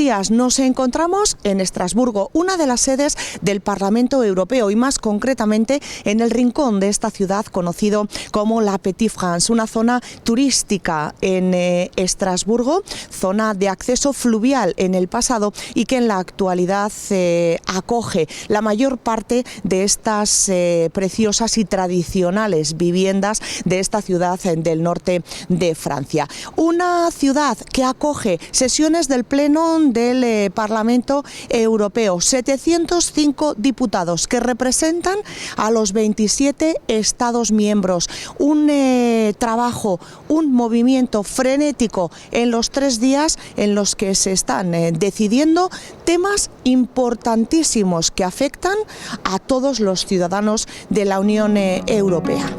días nos encontramos en Estrasburgo, una de las sedes del Parlamento Europeo y más concretamente en el rincón de esta ciudad conocido como la Petite France, una zona turística en Estrasburgo, zona de acceso fluvial en el pasado y que en la actualidad acoge la mayor parte de estas preciosas y tradicionales viviendas de esta ciudad del norte de Francia. Una ciudad que acoge sesiones del Pleno del Parlamento Europeo, 705 diputados que representan a los 27 Estados miembros. Un trabajo, un movimiento frenético en los 3 días en los que se están decidiendo temas importantísimos que afectan a todos los ciudadanos de la Unión Europea.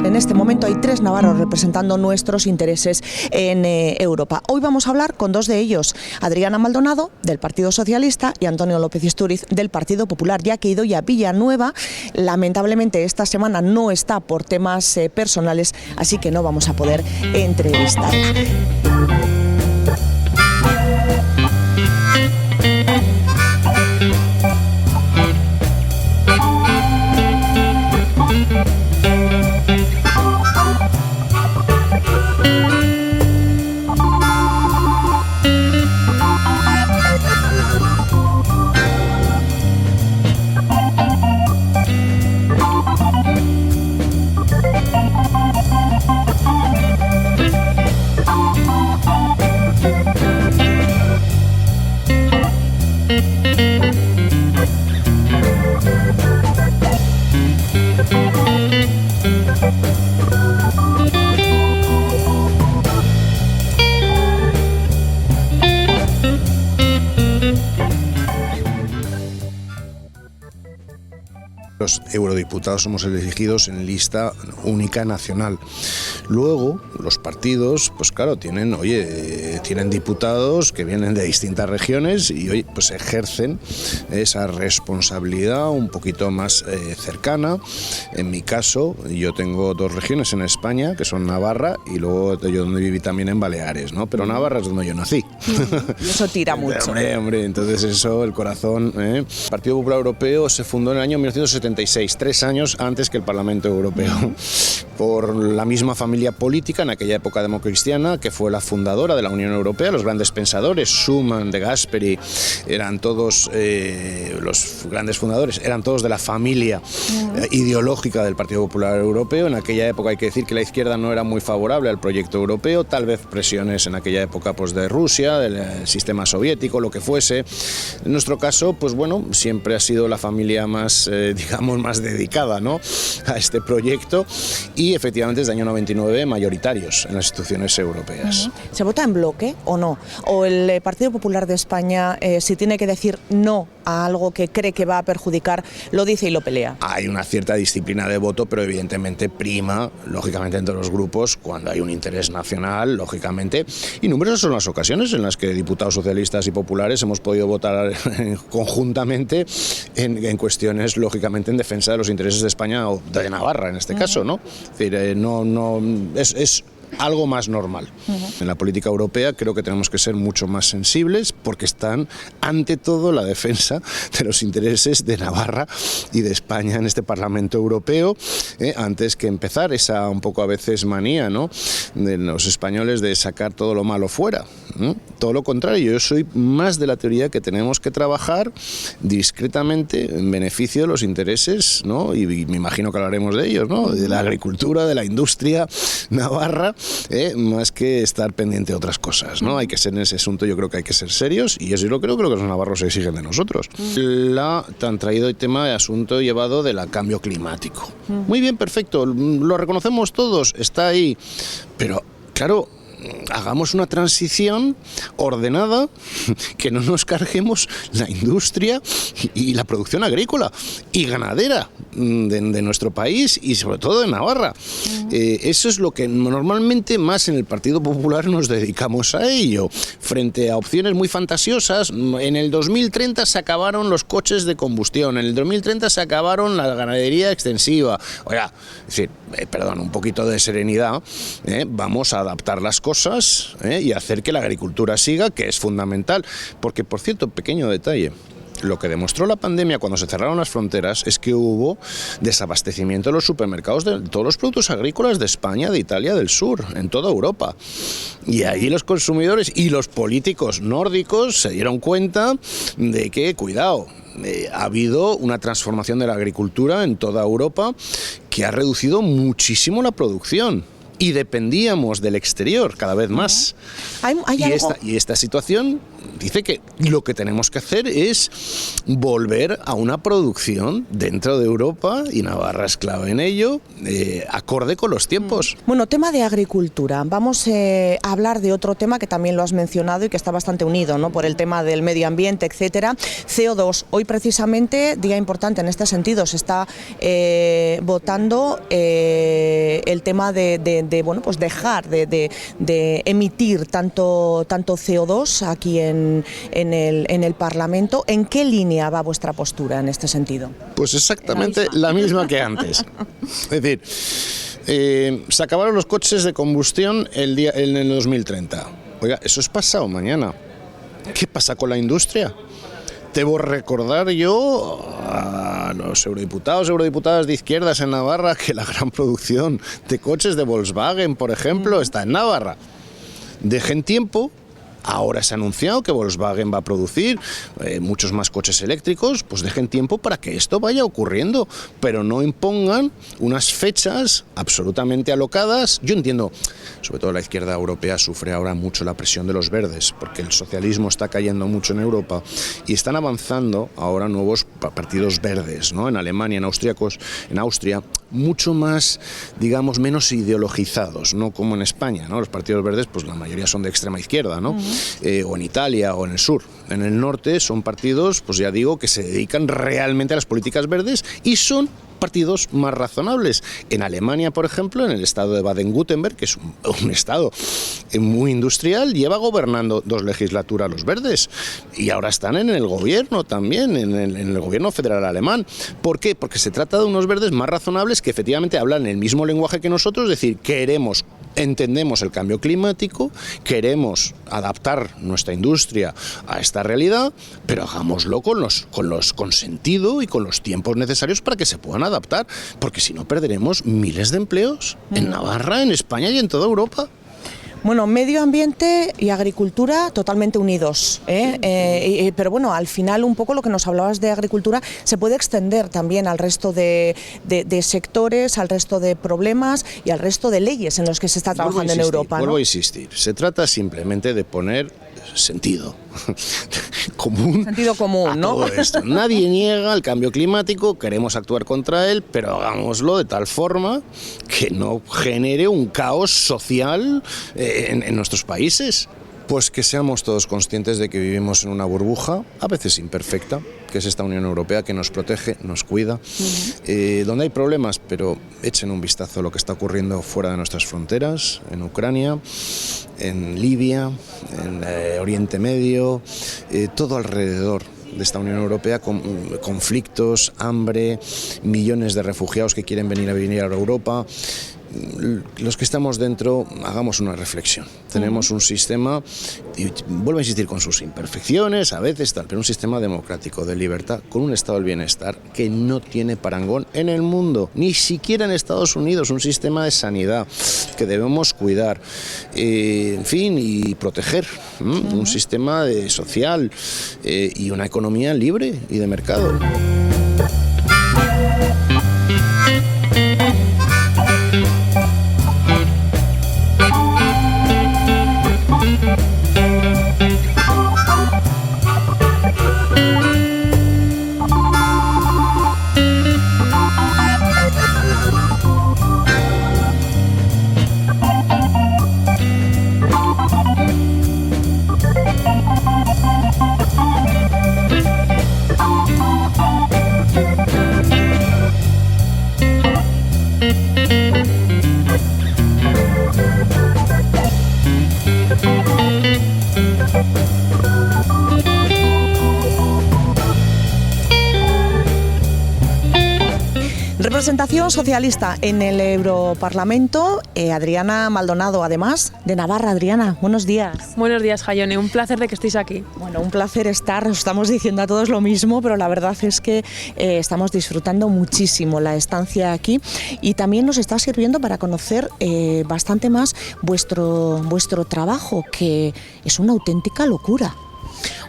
En este momento hay 3 navarros representando nuestros intereses en Europa. Hoy vamos a hablar con 2 de ellos, Adriana Maldonado, del Partido Socialista, y Antonio López Istúriz, del Partido Popular, ya que Idoia Villanueva, lamentablemente esta semana no está por temas personales, así que no vamos a poder entrevistarla. Los eurodiputados somos elegidos en lista única nacional. Luego, los partidos, pues claro, tienen diputados que vienen de distintas regiones y hoy pues ejercen esa responsabilidad un poquito más cercana. En mi caso, yo tengo 2 regiones en España, que son Navarra y luego yo donde viví también en Baleares, ¿no? Pero Navarra es donde yo nací. Y eso tira mucho. Hombre, entonces eso, el corazón. El Partido Popular Europeo se fundó en el año 1976, 3 años antes que el Parlamento Europeo, por la misma familia política, en aquella época democristiana, que fue la fundadora de la Unión Europea. Los grandes pensadores, Schuman, De Gasperi, eran todos, los grandes fundadores, eran todos de la familia ideológica del Partido Popular Europeo. En aquella época hay que decir que la izquierda no era muy favorable al proyecto europeo, tal vez presiones en aquella época pues de Rusia, del sistema soviético, lo que fuese. En nuestro caso, pues bueno, siempre ha sido la familia más, digamos, más dedicada, ¿no?, a este proyecto y efectivamente desde el año 99 mayoritarios en las instituciones europeas. ¿Se vota en bloque o no? ¿O el Partido Popular de España, si tiene que decir no a algo que cree que va a perjudicar, lo dice y lo pelea? Hay una cierta disciplina de voto, pero evidentemente prima, lógicamente, entre los grupos cuando hay un interés nacional, lógicamente, y numerosas son las ocasiones en las que diputados socialistas y populares hemos podido votar conjuntamente en cuestiones, lógicamente, en defensa de los intereses de España o de Navarra, en este caso, ¿no? Es decir, es algo más normal. En la política europea creo que tenemos que ser mucho más sensibles porque están ante todo la defensa de los intereses de Navarra y de España en este Parlamento Europeo, antes que empezar esa un poco a veces manía, ¿no?, de los españoles de sacar todo lo malo fuera. Todo lo contrario, yo soy más de la teoría que tenemos que trabajar discretamente en beneficio de los intereses, ¿no?, y me imagino que hablaremos de ellos, ¿no?, de la agricultura, de la industria navarra, más que estar pendiente de otras cosas, ¿no? Hay que ser en ese asunto, yo creo que hay que ser serios y eso yo creo que los navarros exigen de nosotros. Han traído el tema de asunto llevado del cambio climático. Muy bien, perfecto, lo reconocemos todos, está ahí, pero claro, hagamos una transición ordenada, que no nos carguemos la industria y la producción agrícola y ganadera de nuestro país y sobre todo de Navarra. Eso es lo que normalmente más en el Partido Popular nos dedicamos a ello. Frente a opciones muy fantasiosas, en el 2030 se acabaron los coches de combustión, en el 2030 se acabaron la ganadería extensiva. Oiga, es decir, un poquito de serenidad, vamos a adaptar las cosas y hacer que la agricultura siga, que es fundamental. Porque, por cierto, pequeño detalle, lo que demostró la pandemia cuando se cerraron las fronteras es que hubo desabastecimiento en los supermercados de todos los productos agrícolas de España, de Italia, del sur, en toda Europa. Y ahí los consumidores y los políticos nórdicos se dieron cuenta de que, cuidado, ha habido una transformación de la agricultura en toda Europa que ha reducido muchísimo la producción. Y dependíamos del exterior cada vez más. Y esta situación dice que lo que tenemos que hacer es volver a una producción dentro de Europa, y Navarra es clave en ello, acorde con los tiempos. Bueno, tema de agricultura. Vamos a hablar de otro tema que también lo has mencionado y que está bastante unido, ¿no?, por el tema del medio ambiente, etcétera. CO2. Hoy precisamente, día importante en este sentido, se está votando el tema de dejar de emitir tanto CO2 aquí en el Parlamento. ¿En qué línea va vuestra postura en este sentido? Pues exactamente la misma que antes. Es decir, se acabaron los coches de combustión en el 2030. Oiga, eso es pasado mañana. ¿Qué pasa con la industria? Debo recordar yo a los eurodiputadas de izquierdas en Navarra que la gran producción de coches de Volkswagen, por ejemplo, está en Navarra. Dejen tiempo. Ahora se ha anunciado que Volkswagen va a producir muchos más coches eléctricos, pues dejen tiempo para que esto vaya ocurriendo, pero no impongan unas fechas absolutamente alocadas. Yo entiendo, sobre todo la izquierda europea sufre ahora mucho la presión de los verdes, porque el socialismo está cayendo mucho en Europa y están avanzando ahora nuevos partidos verdes, ¿no?, en Alemania, en Austria, mucho más, digamos, menos ideologizados, no como en España, ¿no? Los partidos verdes, pues la mayoría son de extrema izquierda, ¿no? O en Italia o en el sur. En el norte son partidos, pues ya digo, que se dedican realmente a las políticas verdes y son partidos más razonables. En Alemania, por ejemplo, en el estado de Baden-Württemberg, que es un estado muy industrial, lleva gobernando 2 legislaturas los verdes y ahora están en el gobierno también, en el gobierno federal alemán. ¿Por qué? Porque se trata de unos verdes más razonables que efectivamente hablan el mismo lenguaje que nosotros, es decir, entendemos el cambio climático, queremos adaptar nuestra industria a esta realidad, pero hagámoslo con sentido y con los tiempos necesarios para que se puedan adaptar, porque si no perderemos miles de empleos en Navarra, en España y en toda Europa. Bueno, medio ambiente y agricultura totalmente unidos, pero bueno, al final un poco lo que nos hablabas de agricultura se puede extender también al resto de sectores, al resto de problemas y al resto de leyes en los que se está trabajando en Europa, ¿no? Vuelvo a insistir, se trata simplemente de poner sentido común. Sentido común, a ¿no? todo esto. Nadie niega el cambio climático, queremos actuar contra él, pero hagámoslo de tal forma que no genere un caos social en nuestros países. Pues que seamos todos conscientes de que vivimos en una burbuja, a veces imperfecta, que es esta Unión Europea que nos protege, nos cuida, donde hay problemas, pero echen un vistazo a lo que está ocurriendo fuera de nuestras fronteras, en Ucrania, en Libia, en Oriente Medio, todo alrededor de esta Unión Europea, con conflictos, hambre, millones de refugiados que quieren venir a Europa. los que estamos dentro hagamos una reflexión. Tenemos un sistema, y vuelvo a insistir, con sus imperfecciones, a veces tal, pero un sistema democrático de libertad, con un estado del bienestar que no tiene parangón en el mundo, ni siquiera en Estados Unidos, un sistema de sanidad que debemos cuidar, en fin, y proteger, un sistema social y una economía libre y de mercado. Representación socialista en el Europarlamento, Adriana Maldonado, además de Navarra. Adriana, buenos días. Buenos días, Jaione, un placer de que estéis aquí. Bueno, un placer estar, os estamos diciendo a todos lo mismo, pero la verdad es que estamos disfrutando muchísimo la estancia aquí y también nos está sirviendo para conocer bastante más vuestro trabajo, que es una auténtica locura.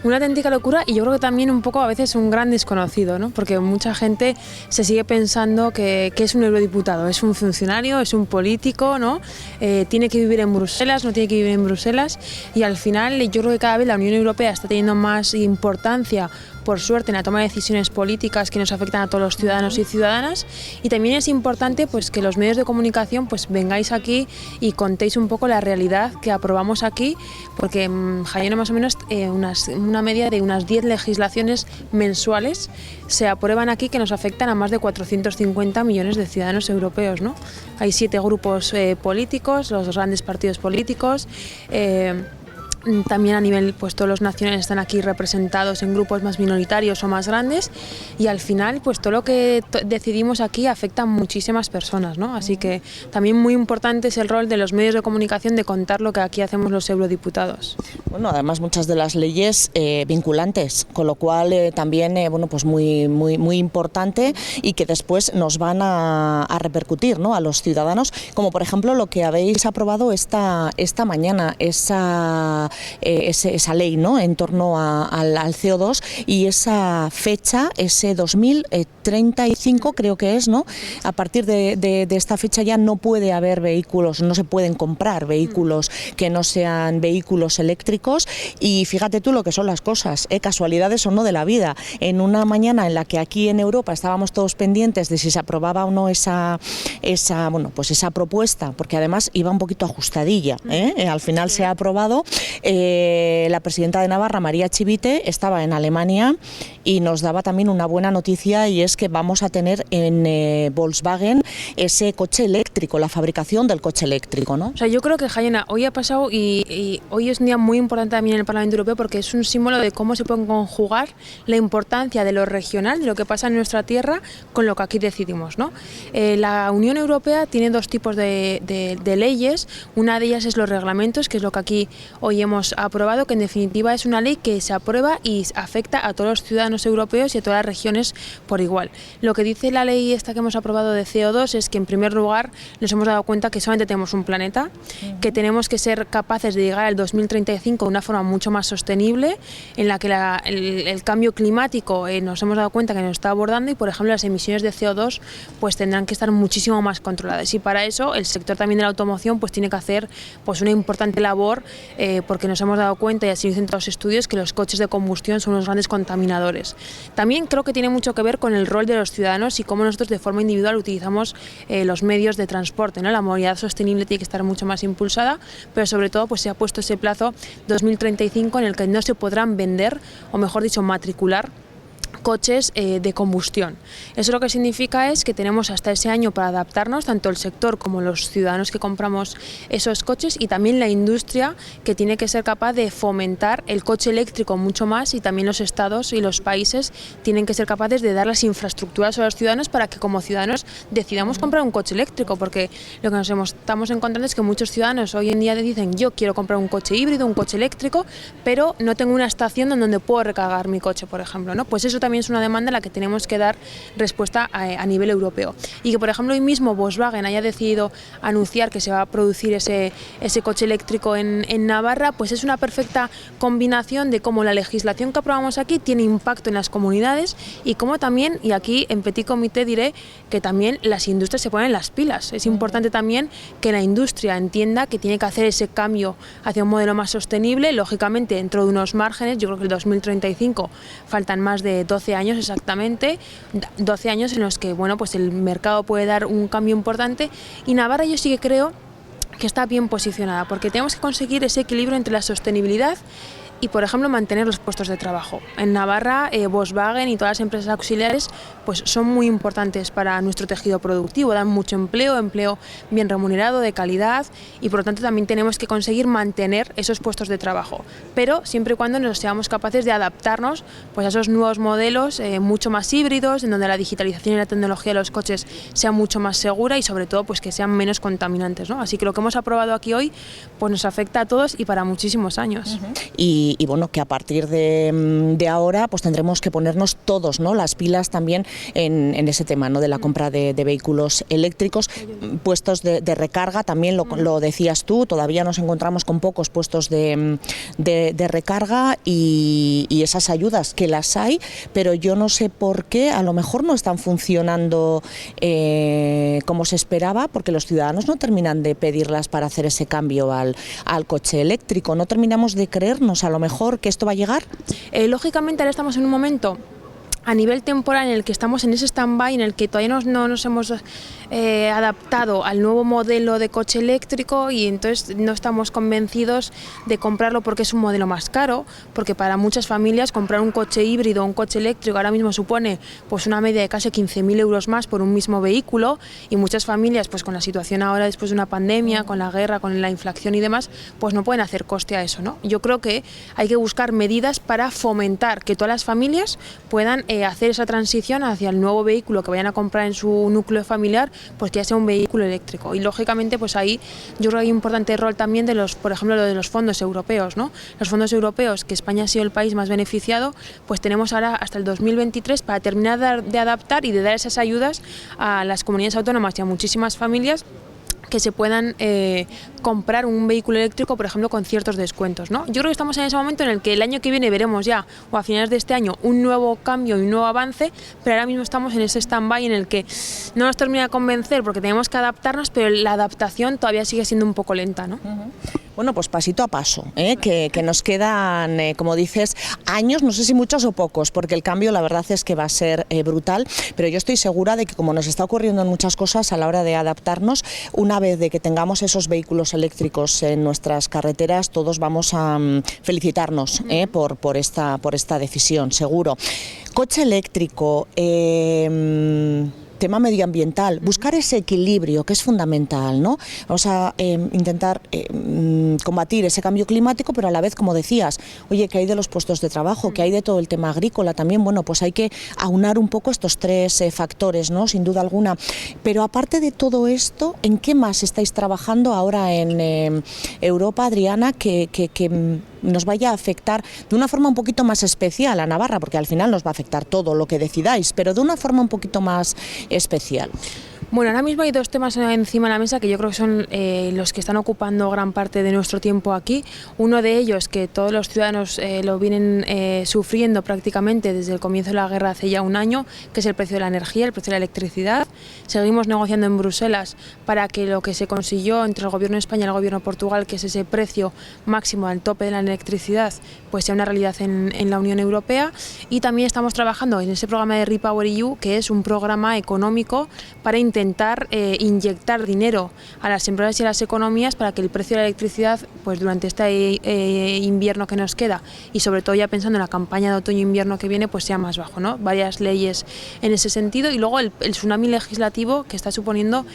Una auténtica locura, y yo creo que también un poco a veces un gran desconocido, ¿no? Porque mucha gente se sigue pensando que es un eurodiputado, es un funcionario, es un político, ¿no? Tiene que vivir en Bruselas, no tiene que vivir en Bruselas, y al final yo creo que cada vez la Unión Europea está teniendo más importancia, por suerte, en la toma de decisiones políticas que nos afectan a todos los ciudadanos y ciudadanas, y también es importante pues que los medios de comunicación pues vengáis aquí y contéis un poco la realidad que aprobamos aquí, porque Jaione, más o menos una media de unas 10 legislaciones mensuales se aprueban aquí que nos afectan a más de 450 millones de ciudadanos europeos, ¿no? Hay 7 grupos políticos, los 2 grandes partidos políticos. También a nivel, pues todos los nacionales están aquí representados en grupos más minoritarios o más grandes, y al final pues todo lo que decidimos aquí afecta a muchísimas personas, ¿no? Así que también muy importante es el rol de los medios de comunicación de contar lo que aquí hacemos los eurodiputados. Bueno, además muchas de las leyes vinculantes, con lo cual también bueno, pues muy importante, y que después nos van a repercutir, ¿no?, a los ciudadanos, como por ejemplo lo que habéis aprobado esta mañana, esa ley, ¿no?, en torno al CO2, y esa fecha, ese 2035 creo que es, ¿no? A partir de esta fecha ya no puede haber vehículos, no se pueden comprar vehículos que no sean vehículos eléctricos, y fíjate tú lo que son las cosas, casualidades o no de la vida. En una mañana en la que aquí en Europa estábamos todos pendientes de si se aprobaba o no esa propuesta, porque además iba un poquito ajustadilla, al final se ha aprobado. La presidenta de Navarra, María Chivite, estaba en Alemania y nos daba también una buena noticia, y es que vamos a tener en Volkswagen ese coche eléctrico, la fabricación del coche eléctrico, ¿no? O sea, yo creo que, Jaione, hoy ha pasado y hoy es un día muy importante también en el Parlamento Europeo, porque es un símbolo de cómo se pueden conjugar la importancia de lo regional, de lo que pasa en nuestra tierra, con lo que aquí decidimos, ¿no? La Unión Europea tiene 2 tipos de leyes. Una de ellas es los reglamentos, que es lo que aquí hoy hemos aprobado, que en definitiva es una ley que se aprueba y afecta a todos los ciudadanos europeos y a todas las regiones por igual. Lo que dice la ley esta que hemos aprobado de CO2 es que, en primer lugar, nos hemos dado cuenta que solamente tenemos un planeta, que tenemos que ser capaces de llegar al 2035 de una forma mucho más sostenible, en la que el cambio climático nos hemos dado cuenta que nos está abordando, y por ejemplo las emisiones de CO2 pues tendrán que estar muchísimo más controladas, y para eso el sector también de la automoción pues tiene que hacer pues una importante labor, porque nos hemos dado cuenta, y así dicen todos los estudios, que los coches de combustión son los grandes contaminadores. También creo que tiene mucho que ver con el rol de los ciudadanos y cómo nosotros de forma individual utilizamos los medios de transporte, ¿no? La movilidad sostenible tiene que estar mucho más impulsada, pero sobre todo pues se ha puesto ese plazo 2035 en el que no se podrán vender, o mejor dicho, matricular coches de combustión. Eso lo que significa es que tenemos hasta ese año para adaptarnos, tanto el sector como los ciudadanos que compramos esos coches, y también la industria, que tiene que ser capaz de fomentar el coche eléctrico mucho más, y también los estados y los países tienen que ser capaces de dar las infraestructuras a los ciudadanos para que como ciudadanos decidamos comprar un coche eléctrico, porque lo que estamos encontrando es que muchos ciudadanos hoy en día dicen: yo quiero comprar un coche híbrido, un coche eléctrico, pero no tengo una estación donde puedo recargar mi coche, por ejemplo, ¿no? Pues eso también es una demanda a la que tenemos que dar respuesta a nivel europeo. Y que, por ejemplo, hoy mismo Volkswagen haya decidido anunciar que se va a producir ese coche eléctrico en Navarra, pues es una perfecta combinación de cómo la legislación que aprobamos aquí tiene impacto en las comunidades, y cómo también, y aquí en Petit Comité diré que también las industrias se ponen las pilas. Es importante también que la industria entienda que tiene que hacer ese cambio hacia un modelo más sostenible, lógicamente dentro de unos márgenes. Yo creo que el 2035 faltan más de 12 años exactamente, 12 años en los que, bueno, pues el mercado puede dar un cambio importante, y Navarra yo sí que creo que está bien posicionada, porque tenemos que conseguir ese equilibrio entre la sostenibilidad y, por ejemplo, mantener los puestos de trabajo. En Navarra, Volkswagen y todas las empresas auxiliares pues son muy importantes para nuestro tejido productivo, dan mucho empleo bien remunerado, de calidad, y por lo tanto también tenemos que conseguir mantener esos puestos de trabajo, pero siempre y cuando nos seamos capaces de adaptarnos pues a esos nuevos modelos mucho más híbridos, en donde la digitalización y la tecnología de los coches sea mucho más segura, y sobre todo pues que sean menos contaminantes, ¿no? Así que lo que hemos aprobado aquí hoy pues nos afecta a todos y para muchísimos años. Y bueno, que a partir de ahora pues tendremos que ponernos todos, ¿no?, las pilas también en ese tema, ¿no?, de la compra de vehículos eléctricos, puestos de recarga, también lo decías tú, todavía nos encontramos con pocos puestos de recarga, y esas ayudas que las hay, pero yo no sé por qué, a lo mejor no están funcionando como se esperaba, porque los ciudadanos no terminan de pedirlas para hacer ese cambio al coche eléctrico, no terminamos de creernos a lo mejor que esto va a llegar. Lógicamente ahora estamos en un momento a nivel temporal en el que estamos en ese stand-by, en el que todavía no nos hemos adaptado al nuevo modelo de coche eléctrico, y entonces no estamos convencidos de comprarlo porque es un modelo más caro, porque para muchas familias comprar un coche híbrido o un coche eléctrico ahora mismo supone pues una media de casi 15.000 euros más por un mismo vehículo, y muchas familias pues con la situación ahora después de una pandemia, con la guerra, con la inflación y demás, pues no pueden hacer coste a eso, ¿no? Yo creo que hay que buscar medidas para fomentar que todas las familias puedan hacer esa transición hacia el nuevo vehículo que vayan a comprar en su núcleo familiar, pues que ya sea un vehículo eléctrico. Y lógicamente pues ahí yo creo que hay un importante rol también de por ejemplo, lo de los fondos europeos, ¿no? Los fondos europeos, que España ha sido el país más beneficiado, pues tenemos ahora hasta el 2023 para terminar de adaptar y de dar esas ayudas a las comunidades autónomas y a muchísimas familias que se puedan comprar un vehículo eléctrico, por ejemplo, con ciertos descuentos, ¿no? Yo creo que estamos en ese momento en el que el año que viene veremos ya, o a finales de este año, un nuevo cambio y un nuevo avance, pero ahora mismo estamos en ese stand-by en el que no nos termina de convencer porque tenemos que adaptarnos, pero la adaptación todavía sigue siendo un poco lenta, ¿no? Bueno, pues pasito a paso, que nos quedan, como dices, años, no sé si muchos o pocos, porque el cambio la verdad es que va a ser brutal, pero yo estoy segura de que, como nos está ocurriendo en muchas cosas a la hora de adaptarnos, una vez de que tengamos esos vehículos eléctricos en nuestras carreteras, todos vamos a felicitarnos por esta decisión, seguro. Coche eléctrico, tema medioambiental, buscar ese equilibrio que es fundamental, ¿no? Vamos a intentar combatir ese cambio climático, pero a la vez, como decías, oye, que hay de los puestos de trabajo, que hay de todo el tema agrícola también, bueno, pues hay que aunar un poco estos tres factores, ¿no?, sin duda alguna. Pero aparte de todo esto, ¿en qué más estáis trabajando ahora en Europa, Adriana, que nos vaya a afectar de una forma un poquito más especial a Navarra, porque al final nos va a afectar todo lo que decidáis, pero de una forma un poquito más especial? Bueno, ahora mismo hay dos temas encima de la mesa que yo creo que son los que están ocupando gran parte de nuestro tiempo aquí. Uno de ellos, que todos los ciudadanos lo vienen sufriendo prácticamente desde el comienzo de la guerra hace ya un año, que es el precio de la energía, el precio de la electricidad. Seguimos negociando en Bruselas para que lo que se consiguió entre el gobierno de España y el gobierno de Portugal, que es ese precio máximo al tope de la electricidad, pues sea una realidad en la Unión Europea. Y también estamos trabajando en ese programa de REPowerEU, que es un programa económico para intentar intentar inyectar dinero a las empresas y a las economías para que el precio de la electricidad, pues durante este invierno que nos queda, y sobre todo ya pensando en la campaña de otoño-invierno que viene, pues sea más bajo, ¿no? Varias leyes en ese sentido, y luego el tsunami legislativo que está suponiendo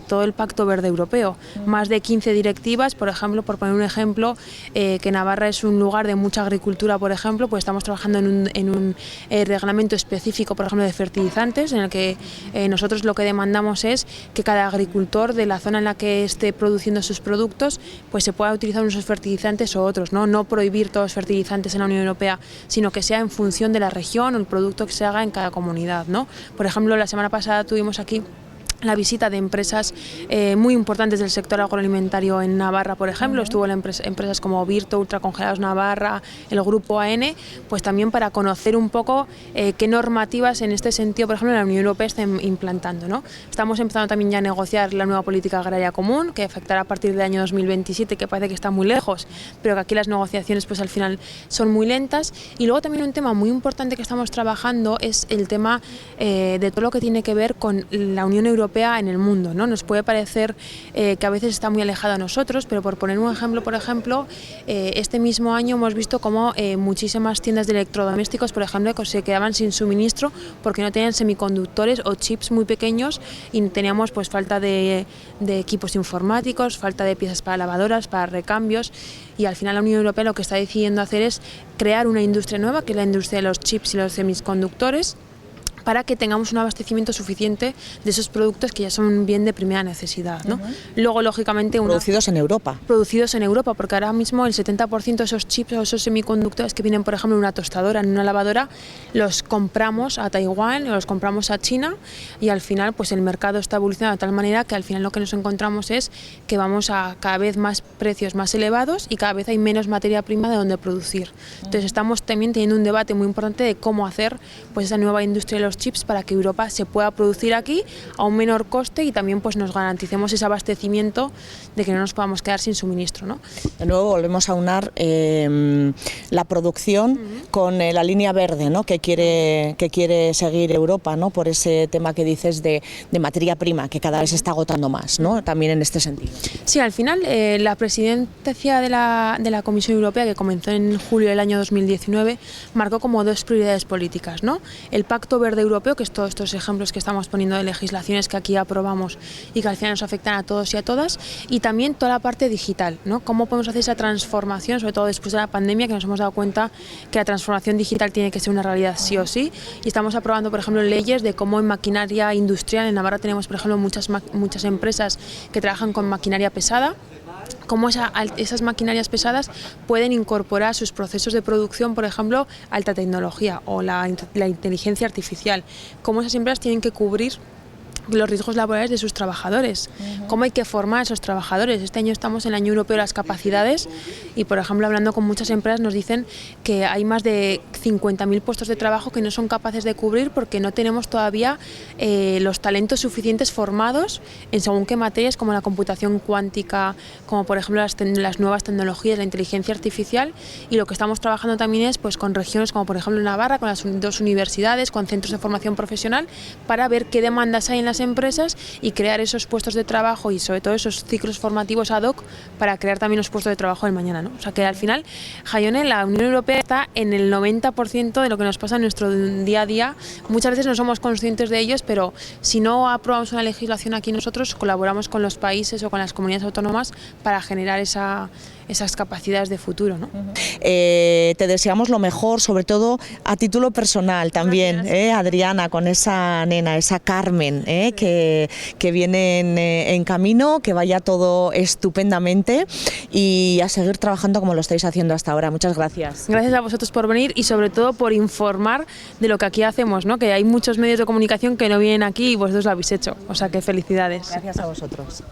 todo el Pacto Verde Europeo. Más de 15 directivas, por ejemplo, por poner un ejemplo, que Navarra es un lugar de mucha agricultura, por ejemplo, pues estamos trabajando en un reglamento específico, por ejemplo, de fertilizantes, en el que nosotros lo que demandamos es que cada agricultor de la zona en la que esté produciendo sus productos, pues se pueda utilizar unos fertilizantes o otros, no prohibir todos los fertilizantes en la Unión Europea, sino que sea en función de la región o el producto que se haga en cada comunidad, ¿no? Por ejemplo, la semana pasada tuvimos aquí la visita de empresas muy importantes del sector agroalimentario en Navarra, por ejemplo. Estuvo empresas como Virto, Ultracongelados Navarra, el grupo AN, pues también para conocer un poco qué normativas en este sentido, por ejemplo, la Unión Europea está implantando, ¿no? Estamos empezando también ya a negociar la nueva política agraria común, que afectará a partir del año 2027, que parece que está muy lejos, pero que aquí las negociaciones pues al final son muy lentas. Y luego también un tema muy importante que estamos trabajando es el tema de todo lo que tiene que ver con la Unión Europea en el mundo, ¿no? Nos puede parecer que a veces está muy alejada a nosotros, pero por poner un ejemplo, este mismo año hemos visto cómo muchísimas tiendas de electrodomésticos, por ejemplo, que se quedaban sin suministro porque no tenían semiconductores o chips muy pequeños, y teníamos pues falta de equipos informáticos, falta de piezas para lavadoras, para recambios, y al final la Unión Europea lo que está decidiendo hacer es crear una industria nueva, que es la industria de los chips y los semiconductores, para que tengamos un abastecimiento suficiente de esos productos que ya son un bien de primera necesidad, ¿no? Luego, lógicamente... Producidos en Europa. Producidos en Europa, porque ahora mismo el 70% de esos chips o esos semiconductores que vienen, por ejemplo, en una tostadora, en una lavadora, los compramos a Taiwán o los compramos a China, y al final pues el mercado está evolucionando de tal manera que al final lo que nos encontramos es que vamos a cada vez más precios más elevados y cada vez hay menos materia prima de donde producir. Entonces estamos también teniendo un debate muy importante de cómo hacer pues esa nueva industria de los chips para que Europa se pueda producir aquí a un menor coste y también pues nos garanticemos ese abastecimiento de que no nos podamos quedar sin suministro, ¿no? De nuevo volvemos a unar la producción con la línea verde, ¿no? que quiere seguir Europa, ¿no? Por ese tema que dices de materia prima que cada vez se está agotando más, ¿no? También en este sentido. Sí, al final la presidencia de la Comisión Europea, que comenzó en julio del año 2019, marcó como dos prioridades políticas, ¿no? El Pacto Verde Europeo, que es todos estos ejemplos que estamos poniendo de legislaciones que aquí aprobamos y que al final nos afectan a todos y a todas, y también toda la parte digital, ¿no? Cómo podemos hacer esa transformación, sobre todo después de la pandemia, que nos hemos dado cuenta que la transformación digital tiene que ser una realidad sí o sí, y estamos aprobando, por ejemplo, leyes de cómo en maquinaria industrial, en Navarra tenemos, por ejemplo, muchas empresas que trabajan con maquinaria pesada, cómo esas maquinarias pesadas pueden incorporar a sus procesos de producción, por ejemplo, alta tecnología o la inteligencia artificial, cómo esas empresas tienen que cubrir los riesgos laborales de sus trabajadores, cómo hay que formar a esos trabajadores. Este año estamos en el Año Europeo de las Capacidades y, por ejemplo, hablando con muchas empresas nos dicen que hay más de 50.000 puestos de trabajo que no son capaces de cubrir porque no tenemos todavía los talentos suficientes formados en según qué materias, como la computación cuántica, como por ejemplo las nuevas tecnologías, la inteligencia artificial, y lo que estamos trabajando también es pues con regiones como por ejemplo Navarra, con las dos universidades, con centros de formación profesional, para ver qué demandas hay en las empresas y crear esos puestos de trabajo y sobre todo esos ciclos formativos ad hoc para crear también los puestos de trabajo del mañana, ¿no? O sea que al final, Jaione, la Unión Europea está en el 90% de lo que nos pasa en nuestro día a día. Muchas veces no somos conscientes de ellos, pero si no aprobamos una legislación aquí nosotros, colaboramos con los países o con las comunidades autónomas para generar esas capacidades de futuro, ¿no? Te deseamos lo mejor, sobre todo a título personal también, Adriana, con esa nena, esa Carmen, que viene en camino, que vaya todo estupendamente y a seguir trabajando como lo estáis haciendo hasta ahora. Muchas gracias. Gracias a vosotros por venir y sobre todo por informar de lo que aquí hacemos, ¿no? Que hay muchos medios de comunicación que no vienen aquí y vosotros lo habéis hecho, o sea que felicidades. Gracias a vosotros.